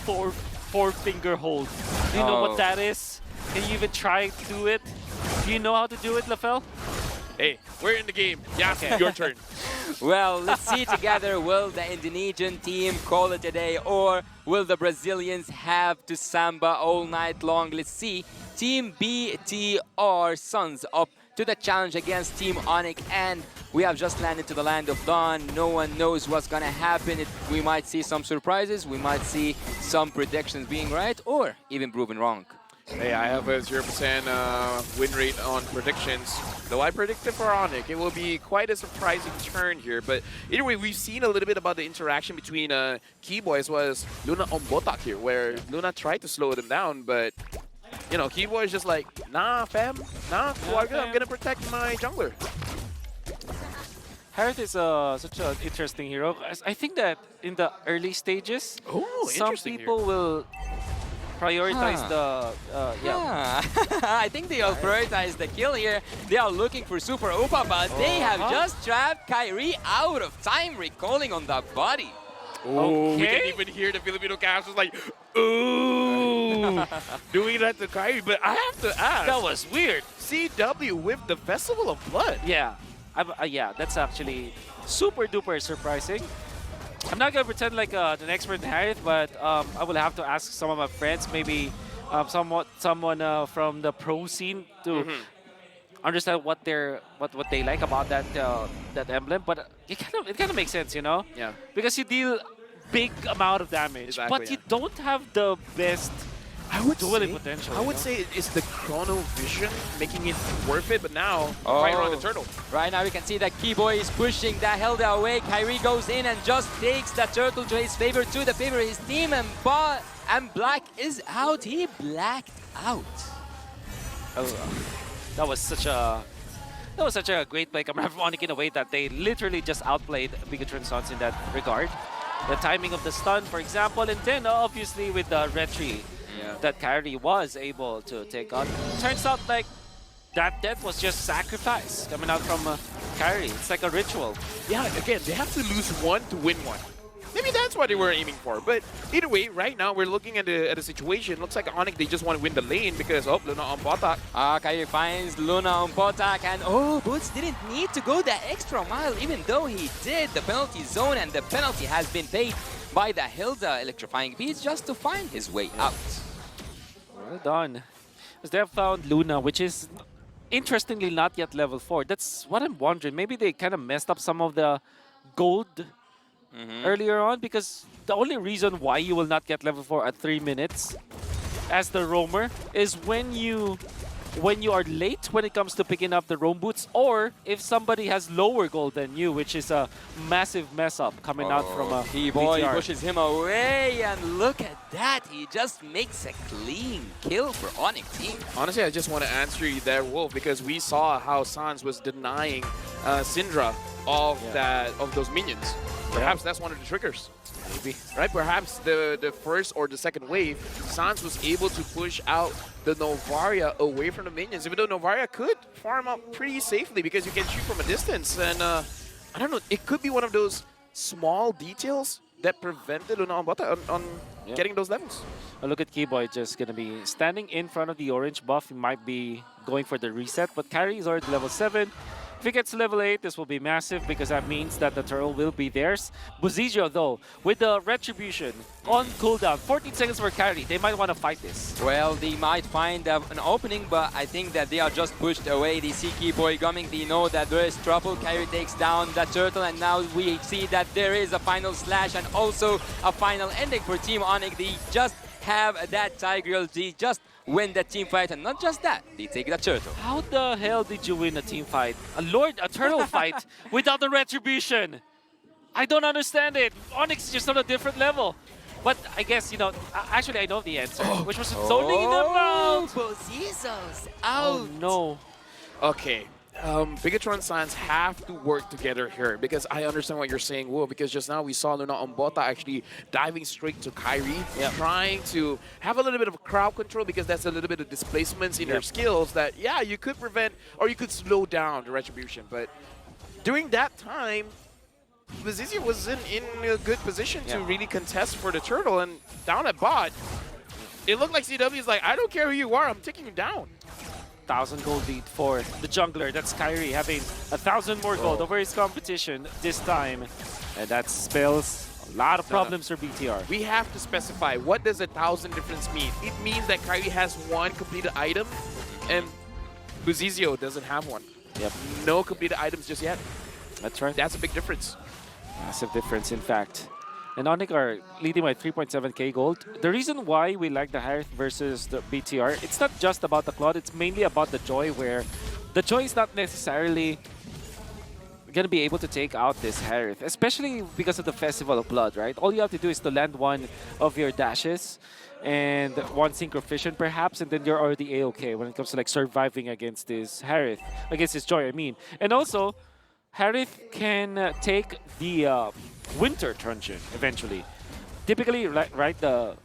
four finger hold. Do you know what that is? Can you even try to do it? Do you know how to do it, Lafel? Hey, we're in the game. Yeah, okay. Your turn. Well, let's see together, will the Indonesian team call it a day, or will the Brazilians have to samba all night long? Let's see. Team BTR Suns up to the challenge against Team ONIC, and we have just landed to the land of dawn. No one knows what's gonna happen. We might see some surprises, we might see some predictions being right, or even proven wrong. Hey, I have a 0% win rate on predictions. Though I predicted for ONIC, it will be quite a surprising turn here. But either way, we've seen a little bit about the interaction between COYY as well as Luna on Botak here, where Luna tried to slow them down, but you know, COYY is just like, nah, fam, nah, I'm gonna protect my jungler. HARITH is such an interesting hero. I think that in the early stages, some people will prioritize the I think they will prioritize the kill here. They are looking for Super Upa, but they have just trapped COYY out of time, recalling on that body. Oh, we can even hear the Filipino cast was like, ooh, doing that to COYY. But I have to ask. That was weird. CW with the Festival of Blood. Yeah, yeah, that's actually super duper surprising. I'm not gonna pretend like an expert in HARITH, but I will have to ask some of my friends, maybe someone from the pro scene to understand what they like about that that emblem. But it kind of makes sense, you know? Yeah. Because you deal big amount of damage, but you don't have the best dueling potential. I would say it's the chrono vision making it worth it, but now right around the turtle. Right now we can see that COYY is pushing that Hilda away. COYY goes in and just takes that turtle to his favor, to the favor of his team, and Black is out. He blacked out. That was such a great play from ONIC in a way that they literally just outplayed Bigatron Suns in that regard. The timing of the stun, for example, and then obviously with the retry that COYY was able to take on. Turns out like that death was just sacrifice coming out from COYY. It's like a ritual. Yeah, again, they have to lose one to win one. Maybe that's what they were aiming for. But either way, right now we're looking at a situation. Looks like ONIC, they just want to win the lane because Luna on Botak. COYY finds Luna on Botak, and Boots didn't need to go the extra mile, even though he did the penalty zone, and the penalty has been paid by the Hilda electrifying beats just to find his way out. Well done. As they have found Luna, which is interestingly not yet level 4. That's what I'm wondering. Maybe they kind of messed up some of the gold earlier on, because the only reason why you will not get level 4 at 3 minutes as the roamer is when you are late when it comes to picking up the roam boots, or if somebody has lower gold than you, which is a massive mess up coming out from a BTR pushes him away, and look at that, he just makes a clean kill for ONIC team. Honestly, I just want to answer you there, Wolf, because we saw how Sans was denying Syndra of those minions. Perhaps that's one of the triggers. Maybe. Right? Perhaps the first or the second wave, Sans was able to push out the Novaria away from the minions, even though Novaria could farm up pretty safely because you can shoot from a distance. And I don't know, it could be one of those small details that prevented Luna on Botak on getting those levels. Look at COYY just going to be standing in front of the orange buff. He might be going for the reset, but COYY is already level 7. If he gets to level 8, this will be massive because that means that the turtle will be theirs. Buzizio, though, with the Retribution on cooldown, 14 seconds for COYY, they might want to fight this. Well, they might find an opening, but I think that they are just pushed away. They see COYY coming, they know that there is trouble. COYY takes down the turtle, and now we see that there is a final slash and also a final ending for Team ONIC. They just have that Tigreal, they just win the team fight, and not just that, they take the turtle. How the hell did you win a team fight? A turtle fight without the Retribution? I don't understand it. ONIC is just on a different level. But I guess, you know, actually I know the answer, which was zoning them out. Bozizio's out. Oh no. Okay. Bigatron Sans have to work together here because I understand what you're saying, Will, because just now we saw Luna on Botak actually diving straight to COYY, trying to have a little bit of crowd control because that's a little bit of displacements in their skills that, yeah, you could prevent or you could slow down the Retribution. But during that time, Bazizia was in a good position to Yeah. really contest for the turtle, and down at bot, it looked like CW is like, I don't care who you are, I'm taking you down. 1,000 gold lead for the jungler. That's Kyrie having 1,000 more gold over his competition this time. And that spells a lot of problems for BTR. We have to specify, what does 1,000 difference mean? It means that Kyrie has one completed item, and Buzizio doesn't have one. Yep, No completed items just yet. that's right. That's a big difference. Massive difference, in fact. And ONIC are leading by 3.7k gold. The reason why we like the HARITH versus the BTR, it's not just about the Claude, it's mainly about the Joy, where the Joy is not necessarily going to be able to take out this HARITH, especially because of the Festival of Blood, right? All you have to do is to land one of your dashes and one Synchro Fission perhaps, and then you're already A-okay when it comes to like surviving against this HARITH, against this Joy, I mean. And also, HARITH can take the Winter Truncheon eventually. Typically, right, the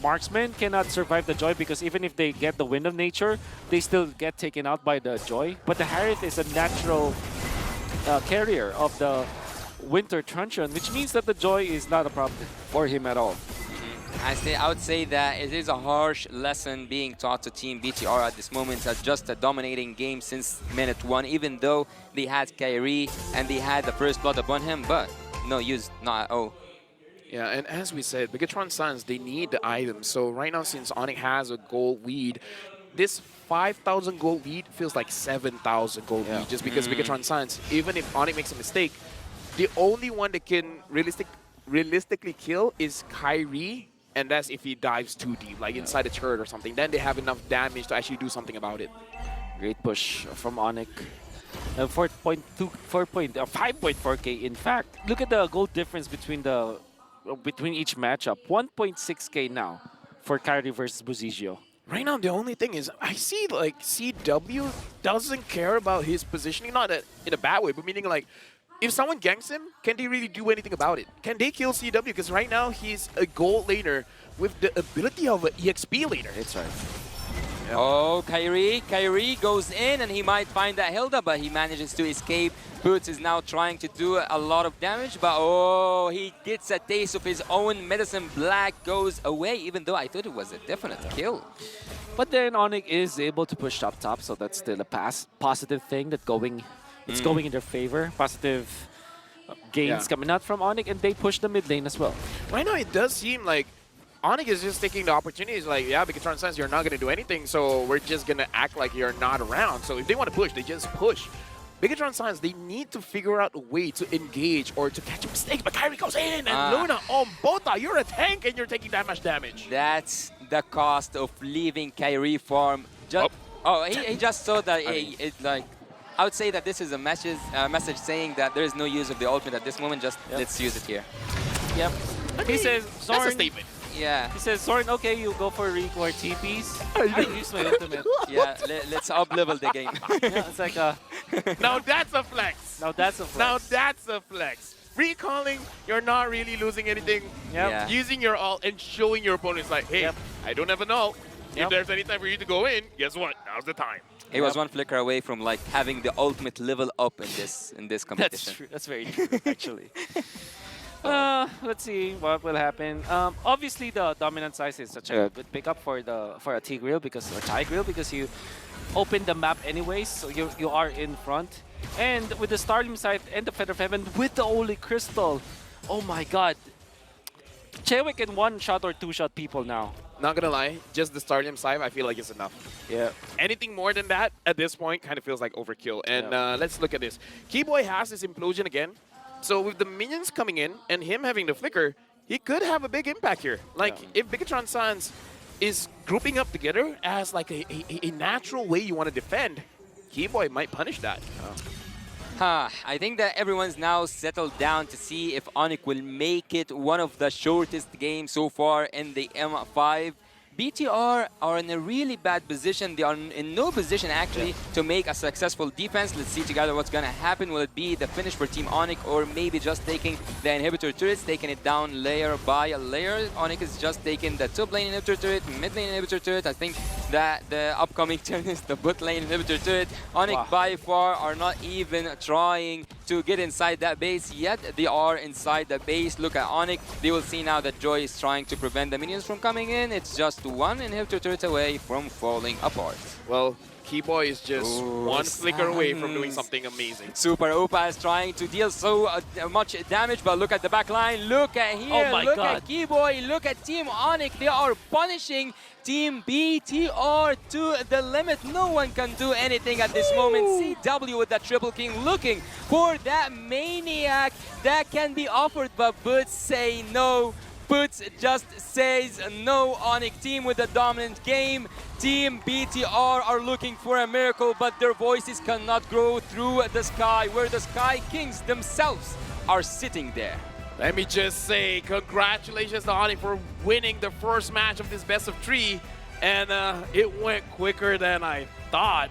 marksman cannot survive the Joy because even if they get the Wind of Nature, they still get taken out by the Joy. But the HARITH is a natural carrier of the Winter Truncheon, which means that the Joy is not a problem for him at all. I would say that it is a harsh lesson being taught to Team BTR at this moment. Just a dominating game since minute 1, even though they had Kyrie and they had the first blood upon him, but no use, not at all. Yeah, and as we said, Bigatron Suns, they need the items. So right now, since ONIC has a gold lead, this 5,000 gold lead feels like 7,000 gold lead, just because Bigatron Suns, even if ONIC makes a mistake, the only one that can realistically kill is Kyrie, and that's if he dives too deep, like inside a turret or something. Then they have enough damage to actually do something about it. Great push from ONIC. 5.4k in fact. Look at the gold difference between each matchup. 1.6k now for Kyrie versus Buzizio. Right now, the only thing is, I see like CW doesn't care about his positioning, not that in a bad way, but meaning like, if someone ganks him, can they really do anything about it? Can they kill CW? Because right now, he's a gold laner with the ability of an EXP laner. That's right. Yeah. Oh, Kyrie goes in and he might find that Hilda, but he manages to escape. Boots is now trying to do a lot of damage, but oh, he gets a taste of his own medicine. Black goes away, even though I thought it was a definite kill. But then ONIC is able to push top, so that's still a positive thing that it's going in their favor. Positive gains coming out from ONIC, and they push the mid lane as well. Right now, it does seem like ONIC is just taking the opportunities like, yeah, Bigatron Suns, you're not going to do anything, so we're just going to act like you're not around. So if they want to push, they just push. Bigatron Suns, they need to figure out a way to engage or to catch mistakes, but Kyrie goes in, and Luna, Bota, you're a tank and you're taking that much damage. That's the cost of leaving Kyrie farm. He just saw that I would say that this is a message saying that there is no use of the ultimate at this moment, just let's use it here. Yep. He says, That's a Zorn, statement. Yeah. he says, Zorn, okay, you go for recore TPs. I use my ultimate. Yeah, let's up-level the game. Yeah, it's like Now that's a flex. now that's a flex. Now that's a flex. Recalling, you're not really losing anything. Yep. Yeah. Using your ult and showing your opponents like, hey, I don't have an ult. Yep. If there's any time for you to go in, guess what? Now's the time. He was one flicker away from like having the ultimate level up in this competition. That's true. That's very true, actually. Let's see what will happen. Obviously, the dominant size is such a good pickup for a Tigreal because you open the map anyways, so you are in front. And with the Starlim Scythe and the Feather of Heaven with the Holy Crystal, oh my God, Chewe can one-shot or two-shot people now. Not gonna lie, just the Stardom Scythe, I feel like it's enough. Yeah. Anything more than that, at this point, kind of feels like overkill. And let's look at this. Keyboy has his implosion again. So with the minions coming in and him having the flicker, he could have a big impact here. Like, if Bigatron Suns is grouping up together as like a natural way you want to defend, Keyboy might punish that. I think that everyone's now settled down to see if ONIC will make it one of the shortest games so far in the M5. BTR are in a really bad position. They are in no position actually to make a successful defense. Let's see together what's gonna happen. Will it be the finish for Team ONIC or maybe just taking the inhibitor turrets, taking it down layer by a layer? ONIC is just taking the top lane inhibitor turret, mid lane inhibitor turret. I think that the upcoming turn is the bot lane inhibitor turret. ONIC by far are not even trying to get inside that base, yet they are inside the base. Look at ONIC. They will see now that Joy is trying to prevent the minions from coming in. It's just one inhibitor turret away from falling apart. Well, COYY is just Ooh, one flicker away from doing Sans. something amazing. Super Upa is trying to deal so much damage, but look at the back line. Look at here. Oh my look God. at COYY. Look at Team ONIC. They are punishing Team BTR to the limit. No one can do anything at this moment. CW with that Triple King looking for that Maniac that can be offered, but Boots say no. Boots just says no. ONIC team with a dominant game. Team BTR are looking for a miracle, but their voices cannot grow through the sky, where the Sky Kings themselves are sitting there. Let me just say congratulations to ONIC for winning the first match of this best of 3. And it went quicker than I thought.